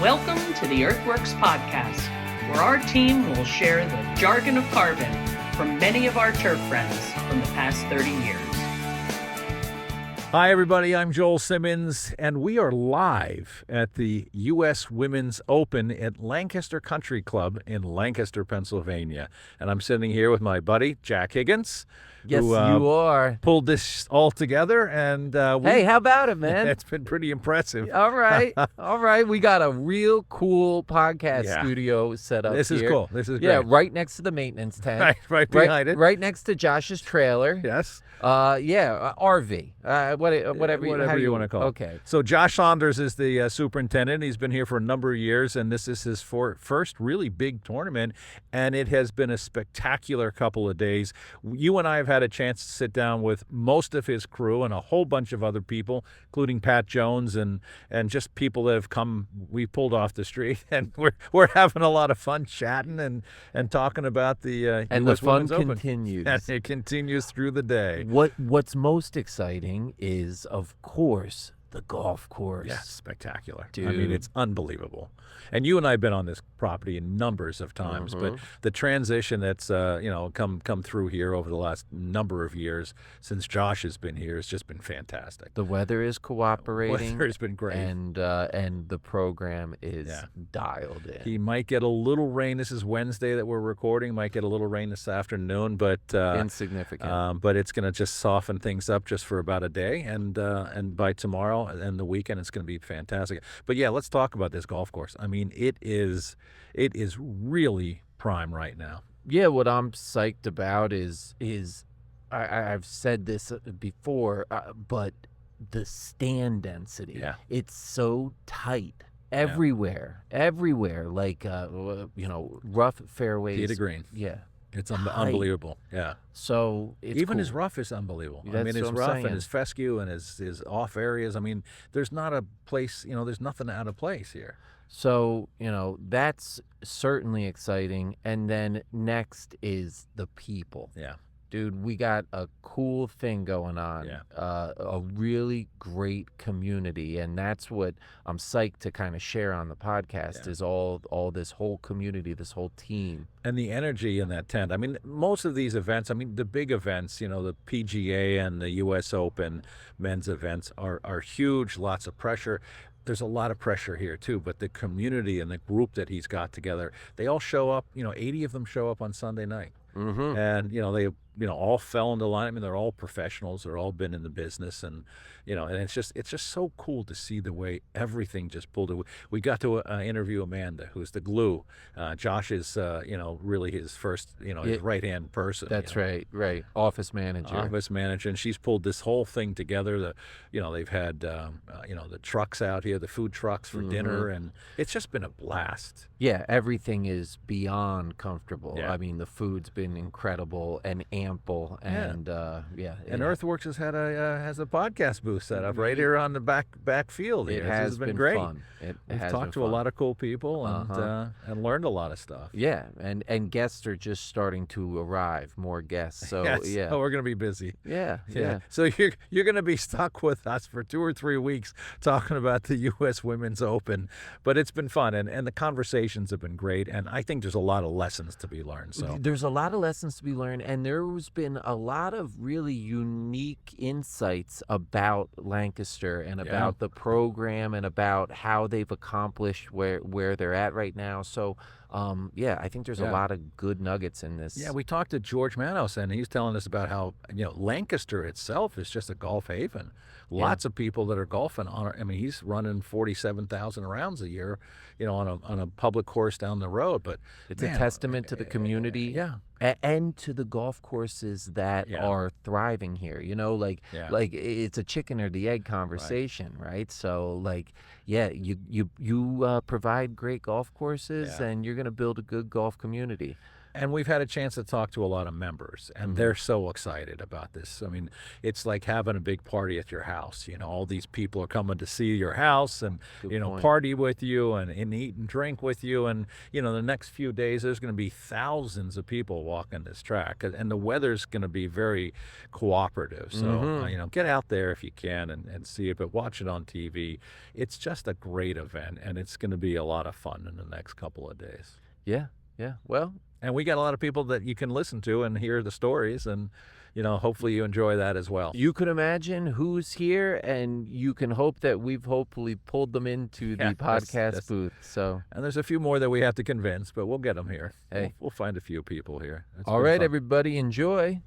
Welcome to the Earthworks Podcast, where our team will share the jargon of carbon from many of our turf friends from the past 30 years. Hi, everybody. I'm Joel Simmons, and we are live at the U.S. Women's Open at Lancaster Country Club in Lancaster, Pennsylvania. And I'm sitting here with my buddy, Jack Higgins. Yes, who, you are. Pulled this all together, and Hey, how about it, man? It's been pretty impressive. All right. All right. We got a real cool podcast studio set up This here. is cool. This is great. Yeah, right next to the maintenance tent. Right behind it. Right next to Josh's trailer. Yes. RV. Whatever you want to call it. Okay. So Josh Saunders is the superintendent. He's been here for a number of years, and this is his first really big tournament, and it has been a spectacular couple of days. You and I have had a chance to sit down with most of his crew and a whole bunch of other people, including Pat Jones and just people that have come. We pulled off the street, and we're having a lot of fun chatting and talking about the and US the fun Women's Open. continues. And it continues through the day. What's most exciting is, of course, the golf course. Yeah, spectacular. Dude. I mean, it's unbelievable. And you and I have been on this property in numbers of times, but the transition that's come through here over the last number of years since Josh has been here has just been fantastic. The weather is cooperating. Weather has been great. And the program is dialed in. He might get a little rain. This is Wednesday that we're recording. Might get a little rain this afternoon, but insignificant. But it's going to just soften things up just for about a day, and by tomorrow and the weekend, it's going to be fantastic. But yeah, let's talk about this golf course. I mean, it is really prime right now. Yeah, what I'm psyched about is I've said this before, but the stand density. Yeah. It's so tight everywhere, like rough fairways. Tee to green. Yeah. It's unbelievable. Yeah. So it's even cool. his rough is unbelievable. I That's mean, his what I'm rough saying. and his fescue and his off areas. I mean, there's not a place. There's nothing out of place here. So, that's certainly exciting. And then next is the people. Yeah. Dude, we got a cool thing going on. Yeah. A really great community, and that's what I'm psyched to kind of share on the podcast is all this whole community, this whole team. And the energy in that tent. I mean, most of these events, I mean, the big events, the PGA and the U.S. Open men's events are huge, lots of pressure. There's a lot of pressure here, too, but the community and the group that he's got together, they all show up, 80 of them show up on Sunday night. Mm-hmm. And, they all fell into line. I mean, they're all professionals. They're all been in the business. And, and it's just so cool to see the way everything just pulled it. We got to interview Amanda, who's the glue. Josh is, really his first, his right-hand person. That's right. Office manager. And she's pulled this whole thing together. They've had, the trucks out here, the food trucks for dinner. And it's just been a blast. Yeah, everything is beyond comfortable. Yeah. I mean, the food's been incredible and ample, and And Earthworks has a podcast booth set up right here on the back field. It This has been great. Fun. We've talked to a lot of cool people and learned a lot of stuff. Yeah, and guests are just starting to arrive. More guests. So yes. Oh, we're gonna be busy. Yeah. So you're gonna be stuck with us for 2 or 3 weeks talking about the U.S. Women's Open, but it's been fun and the conversations have been great, and I think there's a lot of lessons to be learned. So there's a lot of lessons to be learned, and there's been a lot of really unique insights about Lancaster and about the program and about how they've accomplished where they're at right now. So I think there's a lot of good nuggets in this. Yeah, we talked to George Manos, and he's telling us about how Lancaster itself is just a golf haven. Lots of people that are golfing on. I mean, he's running 47,000 rounds a year, on a public course down the road. But it's a testament to the community, and to the golf courses that are thriving here. Like it's a chicken or the egg conversation, right? So you provide great golf courses, and you're going to build a good golf community. And we've had a chance to talk to a lot of members, and they're so excited about this. I mean, it's like having a big party at your house. All these people are coming to see your house and, Good point. party with you and eat and drink with you. And, the next few days, there's going to be thousands of people walking this track. And the weather's going to be very cooperative. So, get out there if you can and see it, but watch it on TV. It's just a great event, and it's going to be a lot of fun in the next couple of days. Yeah. Well, and we got a lot of people that you can listen to and hear the stories, and hopefully you enjoy that as well. you could imagine who's here, and you can hope that we've hopefully pulled them into the podcast booth. So, and there's a few more that we have to convince, but we'll get them here. Hey. We'll find a few people here. all right, everybody, enjoy.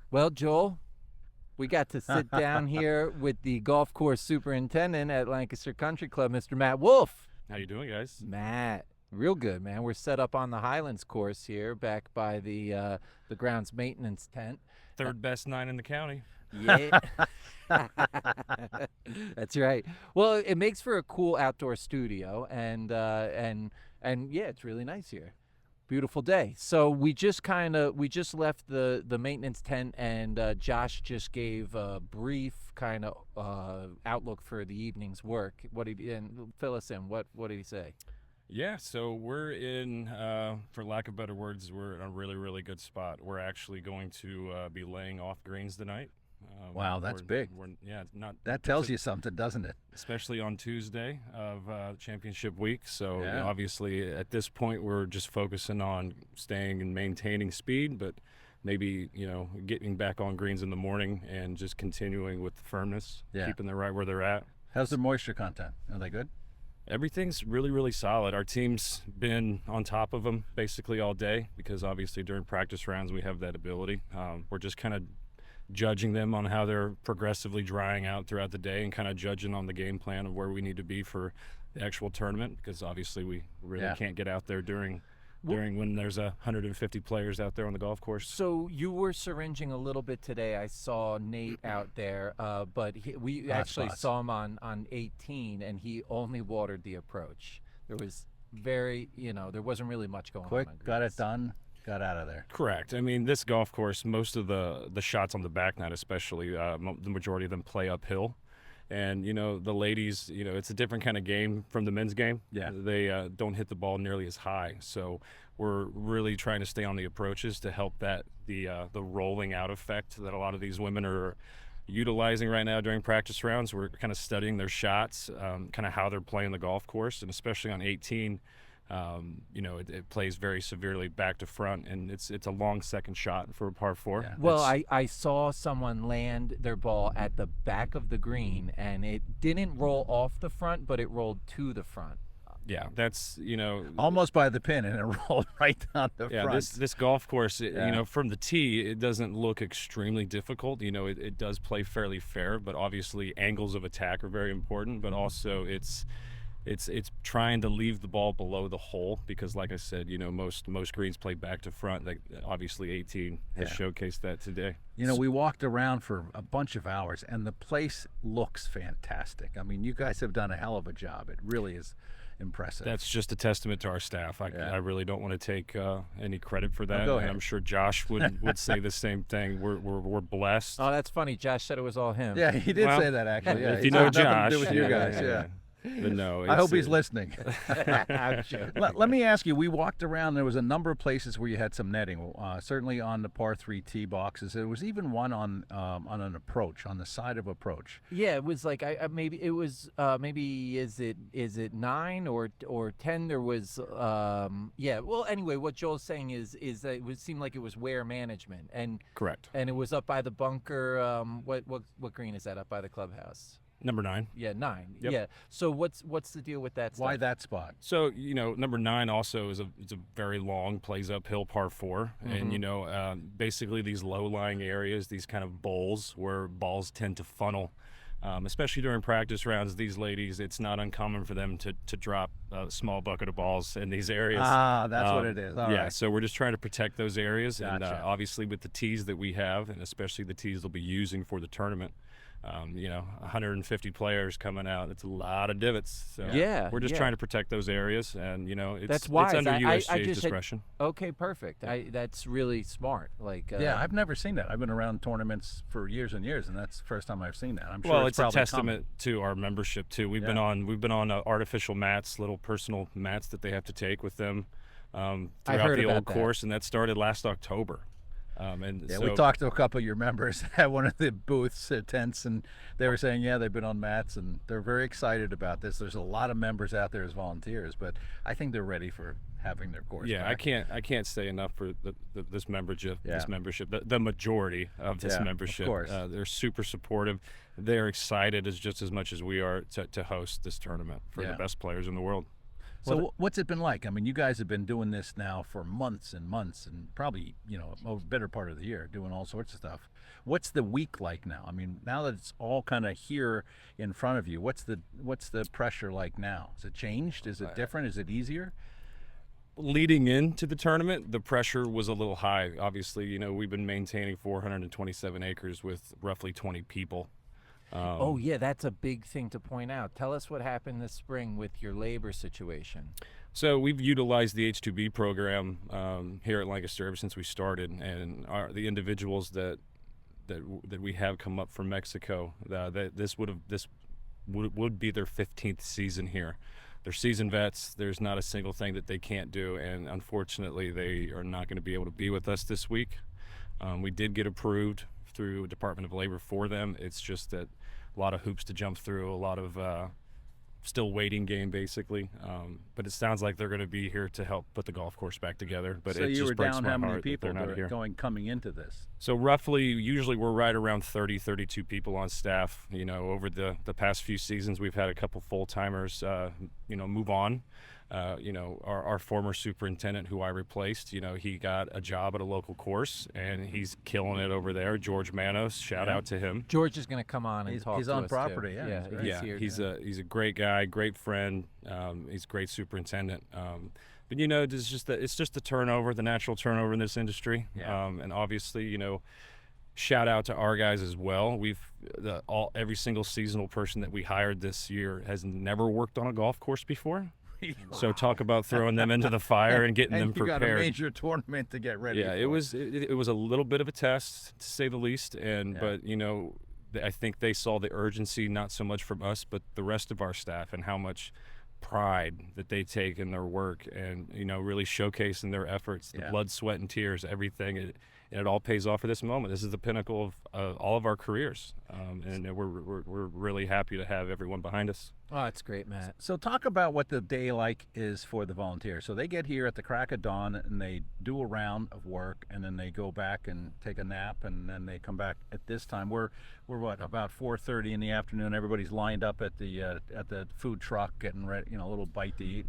Well, Joel, we got to sit down here with the golf course superintendent at Lancaster Country Club, Mr. Matt Wolf. How you doing, guys? Matt, real good, man. We're set up on the Highlands course here, back by the grounds maintenance tent. Third best 9 in the county. Yeah, that's right. Well, it makes for a cool outdoor studio, and yeah, it's really nice here. Beautiful day. So we just left the maintenance tent, and Josh just gave a brief kind of outlook for the evening's work. And fill us in. What did he say? Yeah, so we're in, for lack of better words, we're in a really, really good spot. We're actually going to be laying off greens tonight. Wow, that's big. That tells you something, doesn't it? Especially on Tuesday of championship week. So Yeah. obviously at this point we're just focusing on staying and maintaining speed, but maybe getting back on greens in the morning and just continuing with the firmness, keeping them right where they're at. How's the moisture content? Are they good? Everything's really, really solid. Our team's been on top of them basically all day because obviously during practice rounds we have that ability. We're just kind of judging them on how they're progressively drying out throughout the day and kind of judging on the game plan of where we need to be for the actual tournament, because obviously we really can't get out there during when there's 150 players out there on the golf course. So you were syringing a little bit today. I saw Nate out there, but we actually saw him on 18, and he only watered the approach. There was there wasn't really much going on. Quick, got it done, got out of there. Correct. I mean, this golf course, most of the shots on the back nine especially, the majority of them play uphill. And, the ladies, it's a different kind of game from the men's game. Yeah. They don't hit the ball nearly as high. So we're really trying to stay on the approaches to help the rolling out effect that a lot of these women are utilizing right now during practice rounds. We're kind of studying their shots, kind of how they're playing the golf course, and especially on 18. It plays very severely back to front, and it's a long second shot for a par 4. Yeah. Well, I saw someone land their ball at the back of the green, and it didn't roll off the front, but it rolled to the front. Yeah, that's almost by the pin, and it rolled right down the front. This golf course, from the tee, it doesn't look extremely difficult. It does play fairly fair, but obviously angles of attack are very important. But also it's trying to leave the ball below the hole, because like I said, most greens play back to front. Like obviously 18 has showcased that today. We walked around for a bunch of hours, and the place looks fantastic. I mean, you guys have done a hell of a job. It really is impressive. That's just a testament to our staff. I really don't want to take any credit for that. Go and ahead. I'm sure Josh would say the same thing. We're blessed. Oh, that's funny. Josh said it was all him. Yeah, he did say that actually. Yeah, if you it's know got nothing Josh, to do with you guys. Yeah. But no, I hope he's listening. I'm joking. Let me ask you, we walked around, there was a number of places where you had some netting, certainly on the par 3 tee boxes. There was even one on an approach, on the side of approach. Yeah, it was like maybe it was maybe is it 9 or 10? There was well, anyway, what Joel's saying is that it would seem like it was wear management, and correct. And it was up by the bunker. What green is that, up by the clubhouse? Number 9. Yeah, 9. Yep. Yeah. So what's the deal with that stuff? Why that spot? So number 9 also is a very long, plays uphill par 4, and basically these low-lying areas, these kind of bowls where balls tend to funnel, especially during practice rounds. These ladies, it's not uncommon for them to drop a small bucket of balls in these areas. Ah, that's what it is. All right. So we're just trying to protect those areas, Gotcha. and obviously with the tees that we have, and especially the tees they'll be using for the tournament. 150 players coming out. It's a lot of divots. So we're just yeah. trying to protect those areas, and That's wise. it's under I USGA's just discretion. Okay, perfect. That's really smart. Like, yeah, I've never seen that. I've been around tournaments for years and years, and that's the first time I've seen that. I'm sure Well, it's a probably testament to our membership too. We've been on artificial mats, little personal mats that they have to take with them throughout the old course, and that started last October. We talked to a couple of your members at one of the booths at tents, and they were saying, they've been on mats, and they're very excited about this. There's a lot of members out there as volunteers, but I think they're ready for having their course back. I can't say enough for this membership. The majority of this membership. Of course. They're super supportive. They're excited just as much as we are to host this tournament for the best players in the world. So what's it been like? I mean, you guys have been doing this now for months and months, and probably a better part of the year, doing all sorts of stuff. What's the week like now? I mean, now that it's all kind of here in front of you, what's the pressure like now? Is it changed? Is it different? Is it easier? Leading into the tournament, the pressure was a little high. Obviously, we've been maintaining 427 acres with roughly 20 people. That's a big thing to point out. Tell us what happened this spring with your labor situation. So we've utilized the H-2B program here at Lancaster ever since we started, and the individuals that we have come up from Mexico, this would be their 15th season here. They're seasoned vets. There's not a single thing that they can't do, and unfortunately, they are not going to be able to be with us this week. We did get approved through Department of Labor for them. It's just that a lot of hoops to jump through, a lot of still waiting game basically. But it sounds like they're going to be here to help put the golf course back together. But so it you just were breaks down my how many heart that people they're not here. coming into this? So roughly, usually we're right around 32 people on staff. Over the past few seasons, we've had a couple full-timers, move on. Our former superintendent, who I replaced, he got a job at a local course, and he's killing it over there. George Manos, shout out to him. George is going to come on and talk to us. He's on property, too. He's a great guy, great friend. He's a great superintendent. But it's just the turnover, the natural turnover in this industry. And obviously, shout out to our guys as well. Every single seasonal person that we hired this year has never worked on a golf course before. So talk about throwing them into the fire and getting them prepared. You got a major tournament to get ready. Yeah, for. it was a little bit of a test, to say the least. But I think they saw the urgency, not so much from us, but the rest of our staff, and how much pride that they take in their work, and really showcasing their efforts, the blood, sweat, and tears, everything. It all pays off for this moment. This is the pinnacle of all of our careers, and we're really happy to have everyone behind us. Oh, that's great, Matt. So talk about what the day like is for the volunteers. So they get here at the crack of dawn, and they do a round of work, and then they go back and take a nap, and then they come back at this time. We're about 4:30 in the afternoon. Everybody's lined up at the food truck, getting ready, a little bite to eat.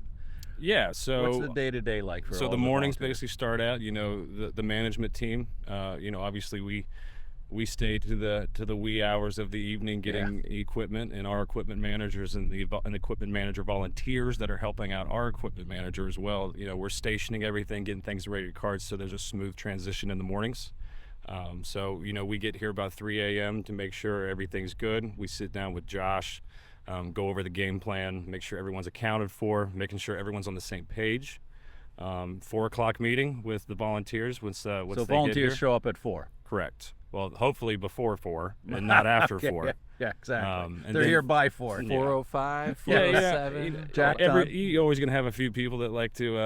Yeah, so what's the day-to-day like for all the mornings volunteers? basically start out, the management team, obviously we stay to the wee hours of the evening getting equipment, and our equipment managers and the equipment manager volunteers that are helping out our equipment manager as well. We're stationing everything, getting things ready to card, so there's a smooth transition in the mornings. We get here about 3 a.m. to make sure everything's good. We sit down with Josh, go over the game plan, make sure everyone's accounted for, making sure everyone's on the same page. 4 o'clock meeting with the volunteers. So volunteers show up at 4. Correct. Well, hopefully before 4 and not after 4. Yeah, exactly. They're here by 4. 4:05, 4:07. Jack, you're always going to have a few people that like to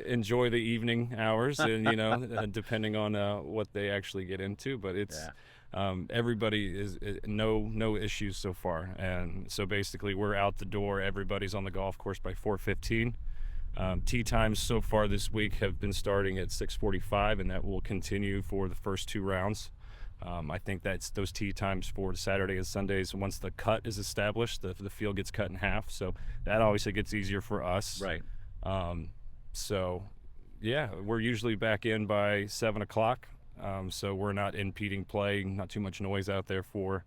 enjoy the evening hours, and depending on what they actually get into. But it's everybody is no issues so far, and so basically we're out the door. Everybody's on the golf course by 4:15. Tee times so far this week have been starting at 6:45, and that will continue for the first 2 rounds. I think that's those tee times for Saturday and Sundays. Once the cut is established, the field gets cut in half, so that obviously gets easier for us. Right. We're usually back in by 7 o'clock, so we're not impeding play, not too much noise out there for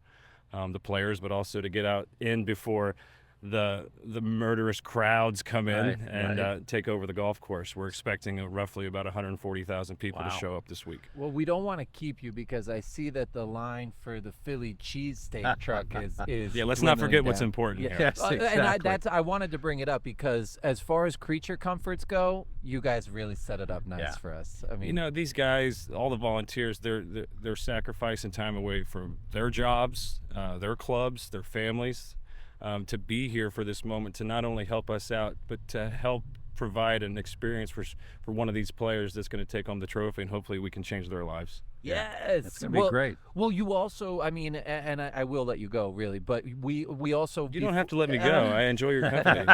the players, but also to get out in before the murderous crowds come in Right, and take over the golf course. We're expecting roughly about 140,000 people to Wow. show up this week. Well, we don't want to keep you because I see that the line for the Philly cheesesteak truck is Yeah, let's not dwindling forget what's down. important Yeah. here. Yes, And exactly. I wanted to bring it up because as far as creature comforts go, you guys really set it up nice Yeah. for us. I mean, You know, these guys, all the volunteers, they're sacrificing time away from their jobs, their clubs, their families, to be here for this moment, to not only help us out, but to help provide an experience for one of these players that's going to take home the trophy, and hopefully we can change their lives. yes, It's gonna be great. Well, you also, I mean, and I will let you go, really, but we also You don't have to let me go. I enjoy your company,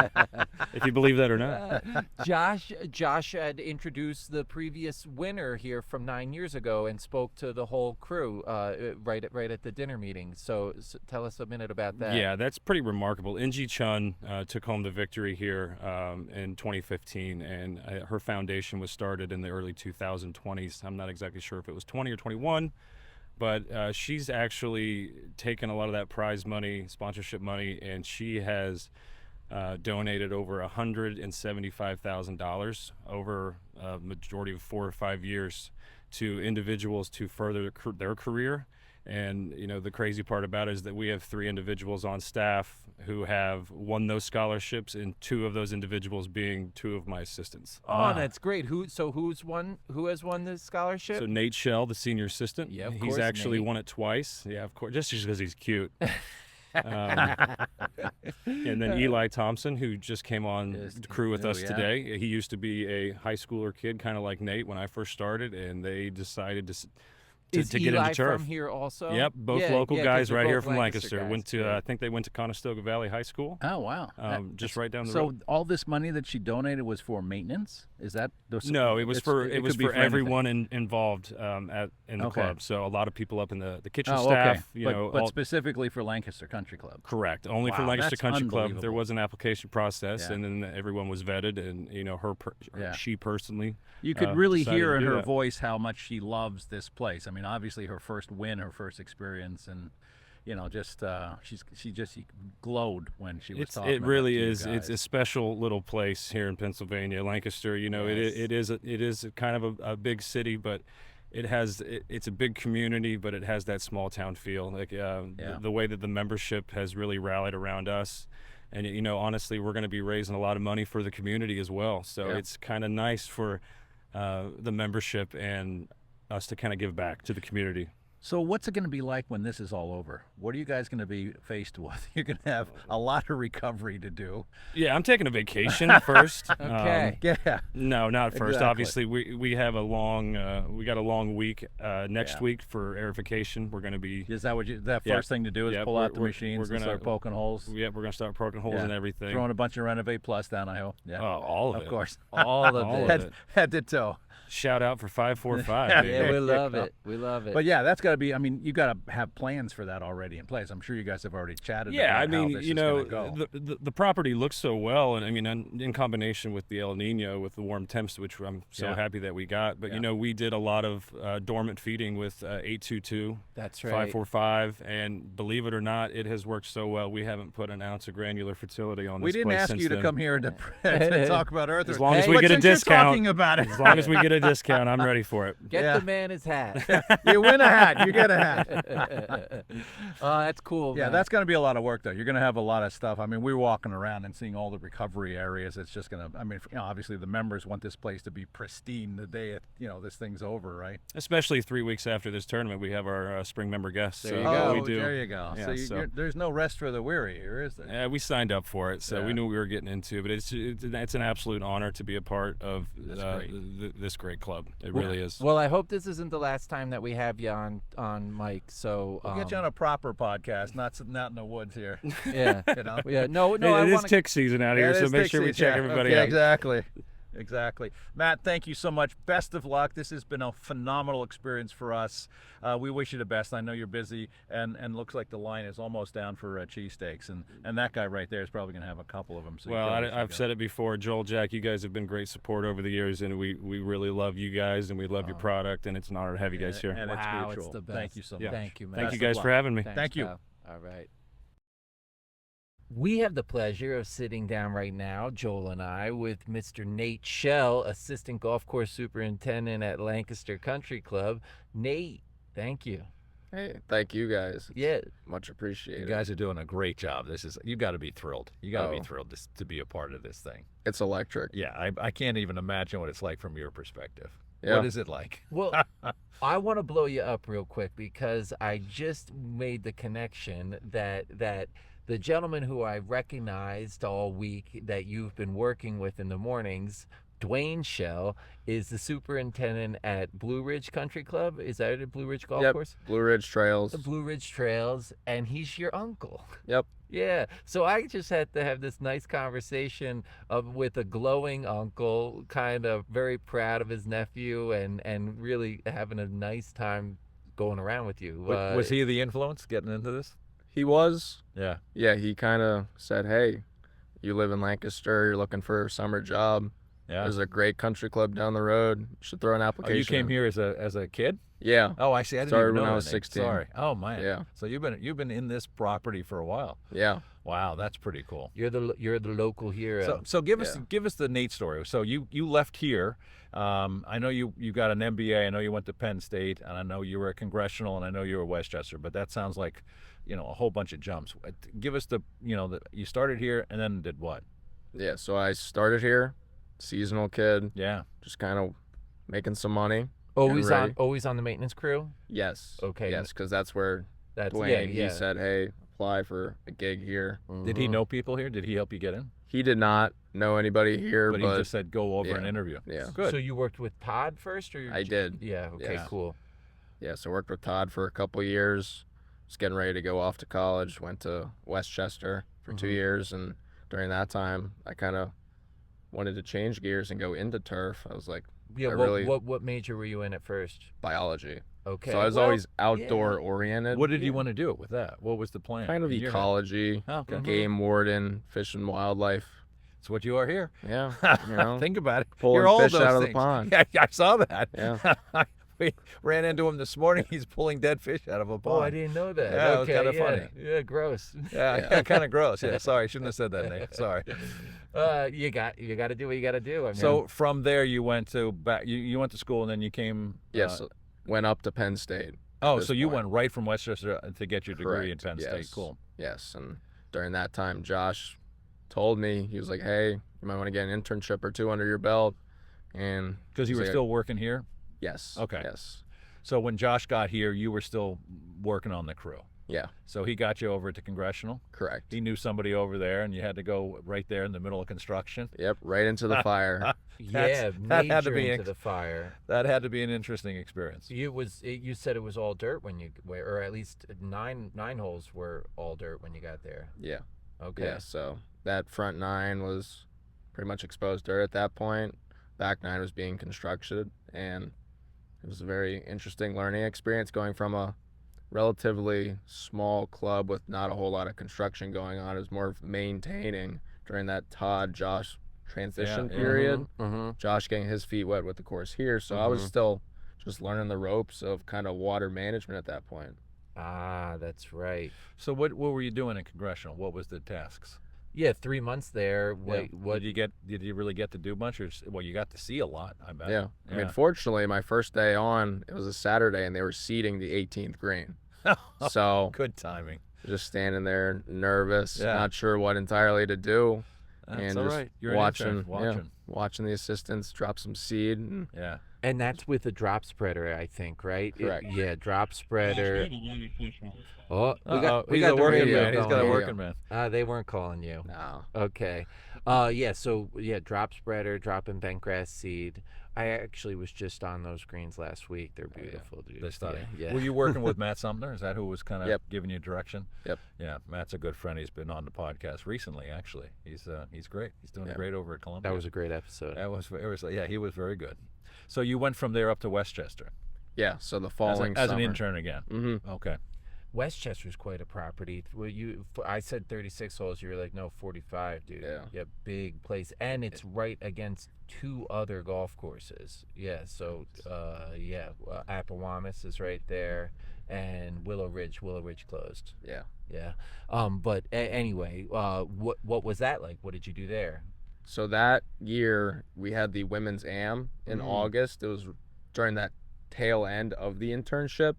if you believe that or not. Josh had introduced the previous winner here from 9 years ago and spoke to the whole crew right at the dinner meeting. So tell us a minute about that. Yeah, that's pretty remarkable. Inji Chun took home the victory here in 2015, and her foundation was started in the early 2020s. I'm not exactly sure if it was 20 or 21, but she's actually taken a lot of that prize money, sponsorship money, and she has donated over $175,000 over a majority of 4 or 5 years to individuals to further their career. And you know, the crazy part about it is that we have 3 individuals on staff who have won those scholarships, and 2 of those individuals being 2 of my assistants. Oh, that's great. Who has won this scholarship? So Nate Shell, the senior assistant, Yeah, of he's course, actually Nate. won it twice. Yeah, of course, just because he's cute. And then Eli Thompson, who just came on the crew with us yeah. today. He used to be a high schooler kid, kind of like Nate when I first started, and they decided to Is get Eli into turf. from here also? Yep, both Yeah, local yeah, 'cause guys they're right both here from Lancaster. guys. Went to Yeah. I think they went to Conestoga Valley High School, Oh wow! just right down the So road. all this money that she donated was for maintenance? Is that No, it was for could be for everyone involved in the Okay. club. So a lot of people up in the kitchen Oh, staff. okay. You but, know, but all, specifically for Lancaster Country Club. correct. Only for Wow, Lancaster that's Country Club. There unbelievable. was an application process, Yeah. and then everyone was vetted, and you know, Yeah. she personally. You could really decided hear to in do her that. voice how much she loves this place. I mean, obviously her first win, her first experience, and you know, just she just glowed when she was talking. It really about it to you is. It's a guys. special little place here in Pennsylvania, Lancaster. You know, Yes. it is kind of a big city, but it's a big community, but it has that small town feel. Like the way that the membership has really rallied around us, and you know, honestly, we're going to be raising a lot of money for the community as well. So Yeah. it's kind of nice for the membership and us to kind of give back to the community. So what's it going to be like when this is all over? What are you guys going to be faced with? You're going to have a lot of recovery to do. Yeah, I'm taking a vacation first. Okay. Yeah. No, not first. Exactly. Obviously, we have a long we got a long week next Yeah. week for airification. We're going to be Is that what that Yeah. first thing to do is Yeah, pull out the we're machines gonna- and start poking holes? we're going to start poking holes Yeah. and everything. Throwing a bunch of Renovate Plus down, I hope. Yeah. Oh, all of it. Of course. All of All it. of it. Head to toe. Shout out for 545. Yeah, baby. Yeah, we There you love go. it. We love it. But yeah, that's got to be. I mean, you got to have plans for that already in place. I'm sure you guys have already chatted. Yeah, about I mean, how this you is know, gonna go. the property looks so well, and I mean, in combination with the El Nino, with the warm temps, which I'm so Yeah. happy that we got. But Yeah. you know, we did a lot of dormant feeding with 822, That's right. 545, and believe it or not, it has worked so well. We haven't put an ounce of granular fertility on this We didn't place ask since you to then. come here to talk about Earth. As long as Hey, we But get a since you're discount, talking about it, as long as we get a discount, I'm ready for it. Get Yeah. the man his hat. you win a hat. You get a hat. Oh, that's cool. Yeah, man. that's going to be a lot of work, though. You're going to have a lot of stuff. I mean, we're walking around and seeing all the recovery areas. It's just going to, I mean, you know, obviously the members want this place to be pristine the day, this thing's over, right? Especially 3 weeks after this tournament, we have our spring member guests. There so you go. we do. There you go. Yeah, so, so- there's no rest for the weary here, is there? Yeah, we signed up for it, so Yeah. we knew what we were getting into. But it's an absolute honor to be a part of That's great. this great club. It really is. Well, I hope this isn't the last time that we have you on Mike. So We'll get you on a proper podcast, not in the woods here. yeah, You know? yeah. No, It I is want to. tick season out here, Yeah, it so is make tick sure we season, check yeah. everybody Okay, out. Exactly. Matt, thank you so much. Best of luck. This has been a phenomenal experience for us. We wish you the best. I know you're busy, and looks like the line is almost down for cheesesteaks, and that guy right there is probably going to have a couple of them. So you Well, probably should I've go. said it before, Joel, Jack, you guys have been great support over the years, and we really love you guys, and we love your product, and it's an honor to have you guys here. And it's Wow, mutual. it's the best. Thank you so Yeah. much. Thank you, man. Thank Best you of guys luck. for having me. Thanks, Thank you. pal. All right. We have the pleasure of sitting down right now, Joel and I, with Mr. Nate Shell, Assistant Golf Course Superintendent at Lancaster Country Club. Nate, thank you. Hey, thank you guys. Yeah. Much appreciated. You guys are doing a great job. You got to be thrilled. You got to be Oh. thrilled to be a part of this thing. It's electric. Yeah, I can't even imagine what it's like from your perspective. Yeah. What is it like? Well, I want to blow you up real quick because I just made the connection that the gentleman who I recognized all week that you've been working with in the mornings, Dwayne Shell, is the superintendent at Blue Ridge Country Club. Is that a Blue Ridge Golf Yep. Course? Blue Ridge Trails. The Blue Ridge Trails, and he's your uncle. Yep. Yeah, so I just had to have this nice conversation with a glowing uncle, kind of very proud of his nephew, and really having a nice time going around with you. Was he the influence getting into this? He was. Yeah. Yeah, he kind of said, hey, you live in Lancaster, you're looking for a summer job. Yeah. There's a great country club down the road. You should throw an Oh, application you came in." here as a kid? Yeah. Oh, I see. I didn't Started even know when I that, was Nate. 16. Sorry. Oh man. Yeah. So you've been in this property for a while. Yeah. Wow, that's pretty cool. You're the local hero. So give us the Nate story. So you left here. I know you got an MBA. I know you went to Penn State, and I know you were a congressional, and I know you were Westchester. But that sounds like, a whole bunch of jumps. Give us you started here and then did what? Yeah, so I started here, seasonal kid, Yeah. just kind of making some money. always ready. on the maintenance crew. Yes. Okay. Yes, because that's where That's Dwayne, yeah. he said, hey, apply for a gig here. Did he Mhm. know people here? Did he help you get in? He did not know anybody here, But but, he just said go over yeah. and interview. yeah. Good. So you worked with Todd first, or I did. Yeah. Okay. Yes. Cool. Yeah, so worked with Todd for a couple of years. Was getting ready to go off to college. Went to Westchester for 2 Mhm. years, and during that time, I kind of wanted to change gears and go into turf. I was like, Yeah. I What, really- what major were you in at first? biology. Okay. So I was well, always outdoor oriented. What did you want to do with that? What was the plan? Kind of in your head? ecology, Oh, okay. game warden, fish and wildlife. That's what you are here. Yeah, you know, Think about it. pulling You're all fish those out of the things. pond. Yeah, I saw that. Yeah. We ran into him this morning. He's pulling dead fish out of a pond. Oh, I didn't know that. Yeah, it was okay, kinda yeah. funny. Yeah, gross. Yeah, kind of gross. Yeah, sorry, shouldn't have said that, Nate. Sorry. You got to do what you got to do. I mean, So from there, you went to you went to school, and then you came. Yes, went up to Penn State. Oh, this so you point. went right from Westchester to get your degree in Correct, Penn State. yes. Cool. Yes, and during that time, Josh told me, he was like, hey, you might want to get an internship or two under your belt. And Because you he's were like, still working here. yes. Okay. Yes. So when Josh got here, you were still working on the crew. Yeah, So he got you over to Congressional. correct. He knew somebody over there, and you had to go right there in the middle of construction. Yep, right into the fire. yeah, that had to major be into the fire. That had to be an interesting experience. You said it was all dirt when you, or at least nine holes were all dirt when you got there. Yeah. Okay. Yeah, so that front nine was pretty much exposed dirt at that point. Back nine was being constructed, and it was a very interesting learning experience going from a relatively small club with not a whole lot of construction going on. It was more of maintaining during that Todd Josh transition Yeah, period. Mm-hmm. Josh getting his feet wet with the course here, so I was Mhm. still just learning the ropes of kind of water management at that point. Ah, that's right. So what were you doing in Congressional? What was the tasks? Yeah, 3 months there. What? Did you really get to do much, or well, you got to see a lot? I bet. Yeah. I mean, fortunately, my first day on, it was a Saturday, and they were seeding the 18th green. So Good timing. just standing there, nervous, Yeah. not sure what entirely to do, That's and all just right. You're an watching, intern. Watching. watching the assistants drop some seed. And Yeah. And that's with a drop spreader, I think, right? Correct. Yeah, drop spreader. Oh, we Uh-oh, got he's the a working radio man. He's got a going. working man. They weren't calling you. no, Okay. Yeah, so yeah, drop spreader, dropping bentgrass seed. I actually was just on those greens last week. They're beautiful, dude. They started. Yeah. Were you working with Matt Sumner? Is that who was kind of Yep. giving you direction? Yep. Yeah, Matt's a good friend. He's been on the podcast recently. Actually, he's great. He's doing Yeah. great over at Columbia. That was a great episode. Yeah, he was very good. So you went from there up to Westchester yeah. So the as, following as an summer. intern again. Mm-hmm. Okay. Westchester's quite a property. Well, I said 36 holes. You were like, no, 45, dude. Yeah. Big place, and it's right against 2 other golf courses. Yeah, so Appowamis is right there, and Willow Ridge closed. Yeah. Yeah. But anyway, what was that like? What did you do there? So that year we had the women's AM in August. It was during that tail end of the internship.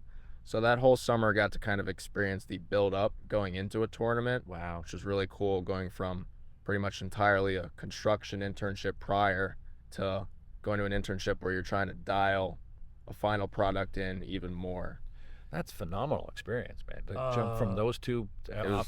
So that whole summer got to kind of experience the build up going into a tournament. Wow. Which was really cool, going from pretty much entirely a construction internship prior to going to an internship where you're trying to dial a final product in even more. That's phenomenal experience, man. To jump from those 2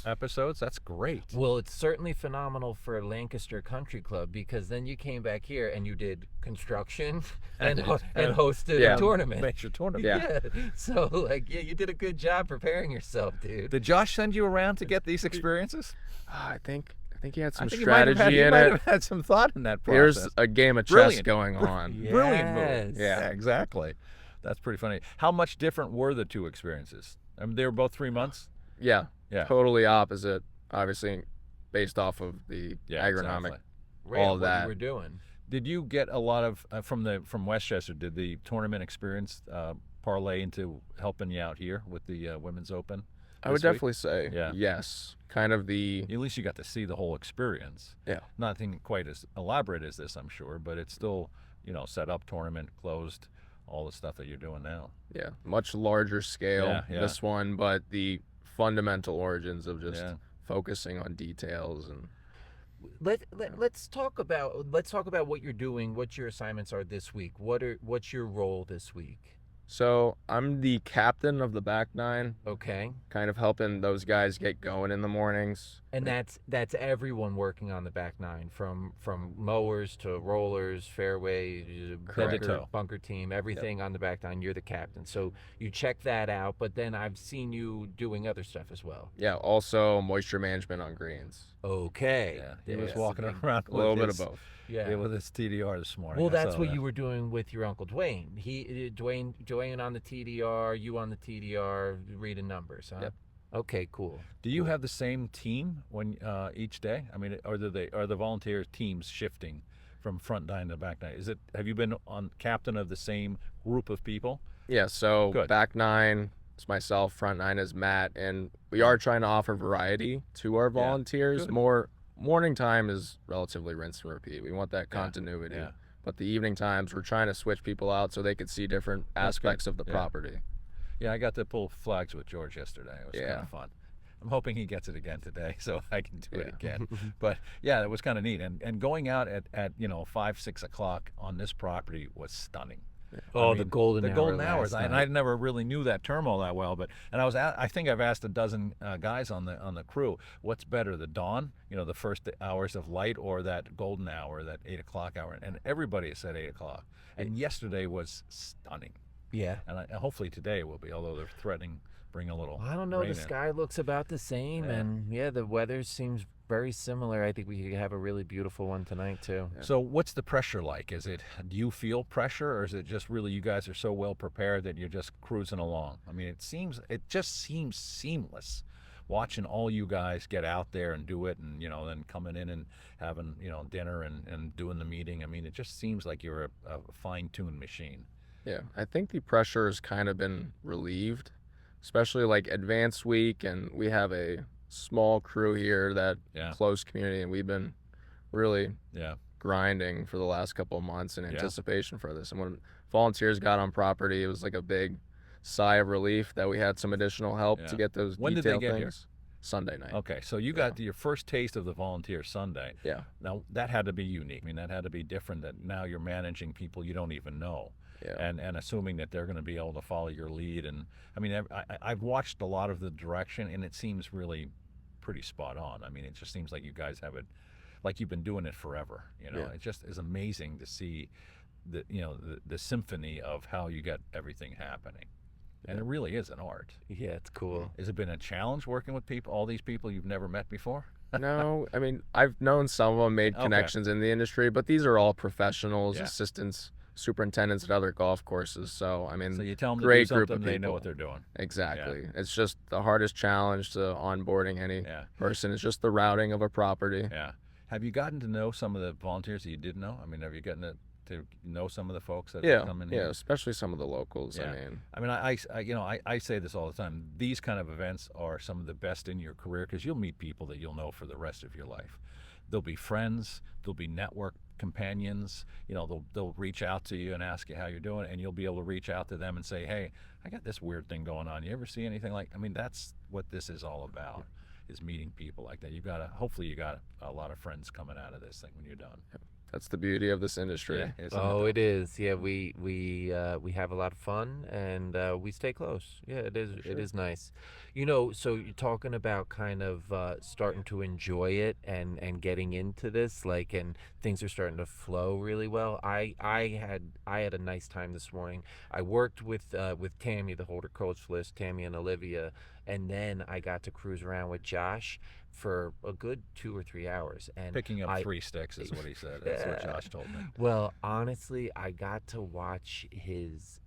episodes, that's great. Well, it's certainly phenomenal for Lancaster Country Club, because then you came back here and you did construction and hosted a tournament. Major tournament. Yeah. So, you did a good job preparing yourself, dude. Did Josh send you around to get these experiences? I think he had some I think strategy he in might it. have had some thought in that process. Here's a game of chess Brilliant. going on. Brilliant Yes. move. Yeah, exactly. That's pretty funny. How much different were the 2 experiences? I mean, they were both 3 months? Yeah. Yeah. Totally opposite, obviously, based off of the agronomic, exactly. all What that. you were doing. Did you get a lot of from Westchester? Did the tournament experience parlay into helping you out here with the Women's Open? I would this week? definitely say yes. Kind of the At least you got to see the whole experience. Yeah. Nothing quite as elaborate as this, I'm sure, but it's still, set up, tournament, closed, all the stuff that you're doing now. much larger scale, Yeah. this one, but the fundamental origins of just Yeah. focusing on details. And Let's talk about what you're doing, what your assignments are this week. What's your role this week? so I'm the captain of the back nine, Okay. kind of helping those guys get going in the mornings. And that's everyone working on the back nine, from mowers to rollers, fairway, Head to toe. bunker team, everything on the back nine. You're the captain, so you check that out. But then I've seen you doing other stuff as well. Yeah, also moisture management on greens. Okay. Yeah. He was Yes. walking around A little with bit his, of both. Yeah. with his TDR this morning. Well, I that's saw what that. you were doing with your uncle Dwayne. Dwayne on the TDR, you on the TDR, reading numbers, huh? Yep. Okay, cool. Do you have the same team when each day? I mean, are the volunteer teams shifting from front nine to back nine? Have you been on captain of the same group of people? Yeah, so Good. back nine is myself, front nine is Matt, and we are trying to offer variety to our volunteers. good. More morning time is relatively rinse and repeat. We want that continuity. Yeah. But the evening times, we're trying to switch people out so they could see different aspects of the Yeah. property. Yeah, I got to pull flags with George yesterday. It was kind Yeah. of fun. I'm hoping he gets it again today so I can do it Yeah. again. But yeah, it was kind of neat. And going out at 5-6 o'clock on this property was stunning. Oh, I the mean, golden the hour golden last hours. I night. never really knew that term all that well, and I think I've asked a dozen guys on the crew, what's better, the dawn, the first hours of light, or that golden hour, that 8 o'clock hour, and everybody has said 8 o'clock. And yesterday was stunning, Yeah. and hopefully today will be, although they're threatening bring a little. I don't know. rain The in. sky looks about the same, Yeah. and the weather seems very similar. I think we could have a really beautiful one tonight too. So what's the pressure like? Do you feel pressure, or is it just really you guys are so well prepared that you're just cruising along? I mean, it just seems seamless watching all you guys get out there and do it, and then coming in and having dinner and doing the meeting. I mean, it just seems like you're a fine-tuned machine. Yeah, I think the pressure has kind of been relieved, especially like advanced week, and we have a small crew here, that Yeah. close community, and we've been really Yeah. grinding for the last couple of months in anticipation for this. And when volunteers got on property, it was like a big sigh of relief that we had some additional help Yeah. to get those When did they detailed get here? things. Sunday night. Okay, so you got your first taste of the volunteer Sunday. Yeah. Now that had to be unique. I mean, that had to be different. That now you're managing people you don't even know. Yeah. And assuming that they're going to be able to follow your lead. And I mean, I've watched a lot of the direction, and it seems really pretty spot on. I mean, it just seems like you guys have it, like you've been doing it forever. Yeah. It just is amazing to see the symphony of how you got everything happening. And it really is an art. Yeah, it's cool. Has it been a challenge working with all these people you've never met before? No, I mean, I've known some of them, made Okay. connections in the industry, but these are all professionals, Yeah. assistants superintendents at other golf courses. So I mean, So you tell them to do great group something, of they know people. what they're doing. Exactly. It's just the hardest challenge to onboarding any person. It's just the routing of a property. Yeah. Have you gotten to know some of the volunteers that you did know? I mean, have you gotten to know some of the folks that have come in here? Yeah, especially some of the locals. Yeah. I mean, I say this all the time. These kind of events are some of the best in your career because you'll meet people that you'll know for the rest of your life. They'll be friends. They'll be network companions. You know, they'll reach out to you and ask you how you're doing, and you'll be able to reach out to them and say, "Hey, I got this weird thing going on. You ever see anything like?" I mean, that's what this is all about. Is meeting people like that. Hopefully you got a lot of friends coming out of this thing when you're done. that's the beauty of this industry. Yeah, isn't Oh, it? it is. Yeah, we have a lot of fun and we stay close. Yeah, it is. It is nice. You know, so you're talking about kind of starting to enjoy it and getting into this, like, and things are starting to flow really well. I had a nice time this morning. I worked with Tammy, the Holder coach list, Tammy and Olivia, and then I got to cruise around with Josh for a good 2 or 3 hours. And Picking up 3 sticks is what he said. That's what Josh told me. well, honestly, I got to watch his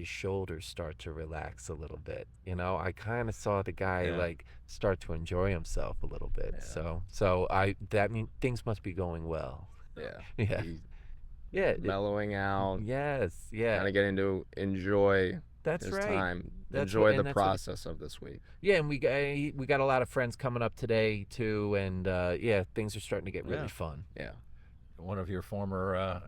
shoulders start to relax a little bit. You know, I kind of saw the guy like start to enjoy himself a little bit. Yeah. So that means things must be going well. Yeah. Yeah. He's Yeah. mellowing out. Yes. Yeah. Kind of getting to enjoy That's his right. time. That's Enjoy what- and the that's what- process of this week. Yeah, and we got a lot of friends coming up today too, and things are starting to get really fun. Yeah. One of your former,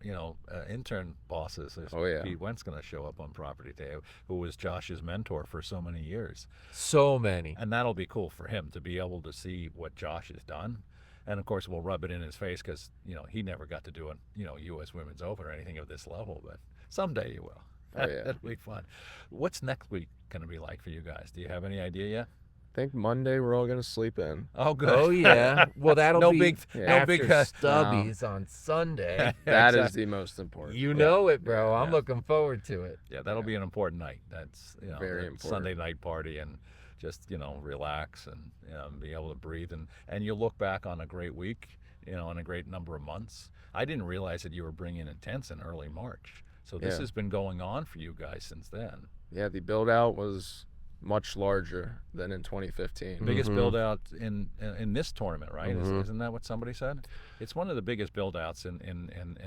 intern bosses is Oh, yeah. Pete Wentz going to show up on property day, who was Josh's mentor for so many years. So many. And that'll be cool for him to be able to see what Josh has done. And of course, we'll rub it in his face because, he never got to do a, U.S. Women's Open or anything of this level, but someday you will. Oh, yeah. That'll be fun. What's next week going to be like for you guys? Do you have any idea yet? I think Monday we're all going to sleep in. Oh, good. Oh yeah. Well, that'll No be big- no after big, Stubbies on Sunday. That is Exactly. the most important. You know it, bro. I'm Yeah. looking forward to it. Yeah, that'll be an important night. That's Very the important. Sunday night party and just relax and be able to breathe and you'll look back on a great week, on a great number of months. I didn't realize that you were bringing in tents in early March, so this Yeah. has been going on for you guys since then. Yeah, the build out was much larger than in 2015. Biggest Mhm. build out in this tournament, right? Mhm. Isn't that what somebody said? It's one of the biggest build outs in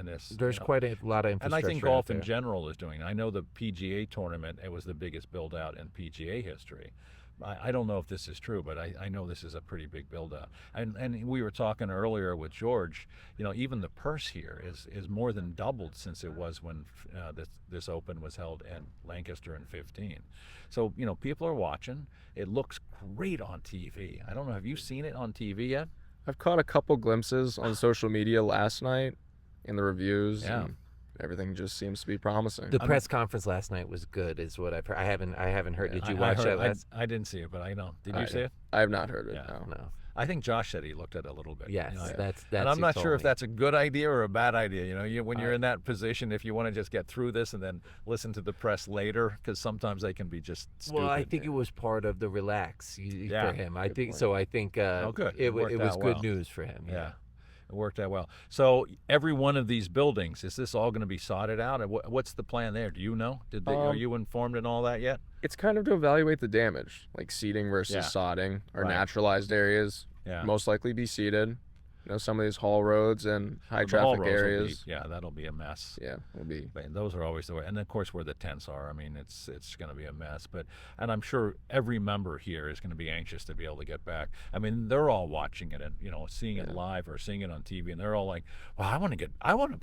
this. There's quite a lot of infrastructure. And I think out golf in there. general is doing it. I know the PGA tournament, it was the biggest build out in PGA history. I don't know if this is true, but I know this is a pretty big build out. And we were talking earlier with George, even the purse here is more than doubled since it was when this Open was held in Lancaster in 15. So, people are watching. It looks great on TV. I don't know, have you seen it on TV yet? I've caught a couple glimpses on social media last night in the reviews. Yeah. And everything just seems to be promising. The press conference last night was good, is what I've heard. I haven't heard. Did you I watch heard- that last? I didn't see it, but I know. Did you I- see it? I have not heard it. Yeah. No. No. I think Josh said he looked at it a little bit. Yes, that's. And I'm he not told sure if me. that's a good idea or a bad idea. When you're in that position, if you want to just get through this and then listen to the press later, because sometimes they can be just stupid. Well, I think it was part of the relax Yeah, for him. I good think point. so. I think good. It it worked was out good well. news for him. Yeah, it worked out well. So every one of these buildings, is this all going to be sodded out? And what's the plan there? Do you know? Are you informed in all that yet? It's kind of to evaluate the damage, like seeding versus Yeah. sodding. Our Right. naturalized areas Yeah. most likely be seeded. Some of these haul roads and high The haul traffic roads will be- areas. that'll be a mess. Yeah, will be. But those are always the way, and of course where the tents are. I mean, it's going to be a mess. And I'm sure every member here is going to be anxious to be able to get back. I mean, they're all watching it and seeing it live or seeing it on TV, and they're all like, "Well, I want to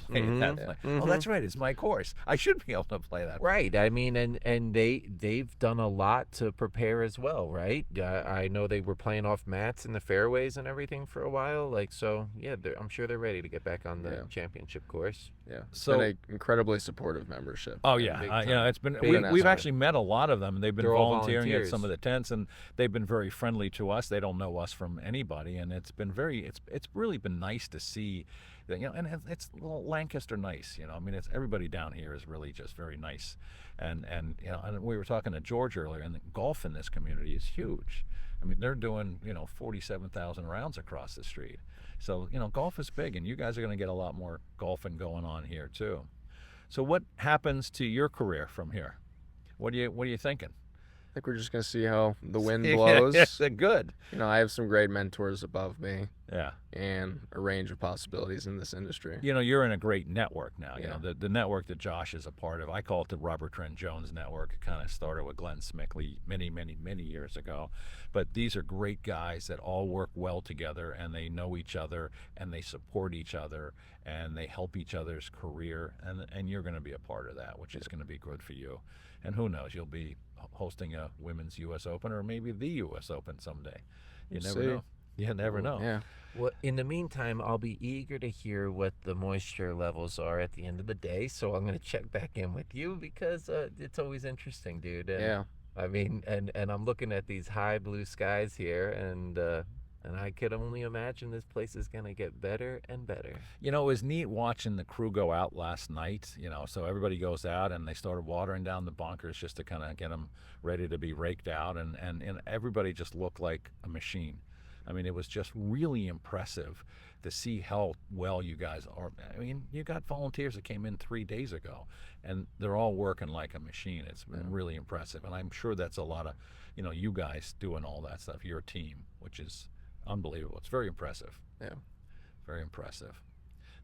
play at that place. Oh, that's right, it's my course. I should be able to play that." Right. I mean, and they've done a lot to prepare as well, right? I know they were playing off mats in the fairways and everything for a while. I'm sure they're ready to get back on the Yeah. championship course. Yeah. So- Been an incredibly supportive membership. Oh yeah, Big it's been Big we've time. actually met a lot of them. And they've been They're all volunteering at some volunteers. of the tents, and they've been very friendly to us. They don't know us from anybody, and it's been it's really been nice to see that and it's Lancaster nice. I mean, it's everybody down here is really just very nice, and we were talking to George earlier, and the golf in this community is huge. I mean, they're doing 47,000 rounds across the street. So golf is big, and you guys are going to get a lot more golfing going on here too. So what happens to your career from here? What are you thinking? I think we're just going to see how the wind blows. Yeah, good. I have some great mentors above me. Yeah. And a range of possibilities in this industry. You're in a great network now. Yeah. The network that Josh is a part of. I call it the Robert Trent Jones network. It kind of started with Glenn Smickley many years ago. But these are great guys that all work well together, and they know each other, and they support each other, and they help each other's career. And you're going to be a part of that, which is going to be good for you. And who knows, you'll be hosting a women's U.S. Open or maybe the U.S. Open someday. You never know. You never know. Yeah. Well, in the meantime, I'll be eager to hear what the moisture levels are at the end of the day. So I'm going to check back in with you because it's always interesting, dude. And, Yeah. I mean, and I'm looking at these high blue skies here, and I could only imagine this place is going to get better and better. It was neat watching the crew go out last night. So everybody goes out and they started watering down the bunkers just to kind of get them ready to be raked out, and everybody just looked like a machine. I mean, it was just really impressive to see how well you guys are. I mean, you got volunteers that came in 3 days ago, and they're all working like a machine. It's been really impressive, and I'm sure that's a lot of, you guys doing all that stuff, your team, which is unbelievable. It's very impressive. Yeah. Very impressive.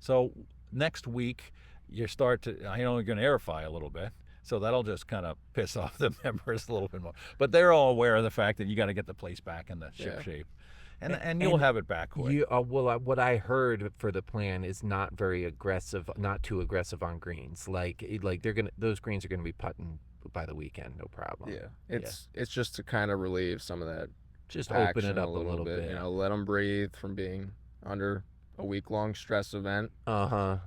So next week, you start to, I know you're going to airify a little bit. So that'll just kind of piss off the members a little bit more. But they're all aware of the fact that you got to get the place back in the ship shape. And you'll have it back quick. What I heard for the plan is not very aggressive, not too aggressive on greens. Like those greens are gonna be putting by the weekend, no problem. Yeah, it's just to kind of relieve some of that. Just action open it up a little bit. Let them breathe from being under a week-long stress event. But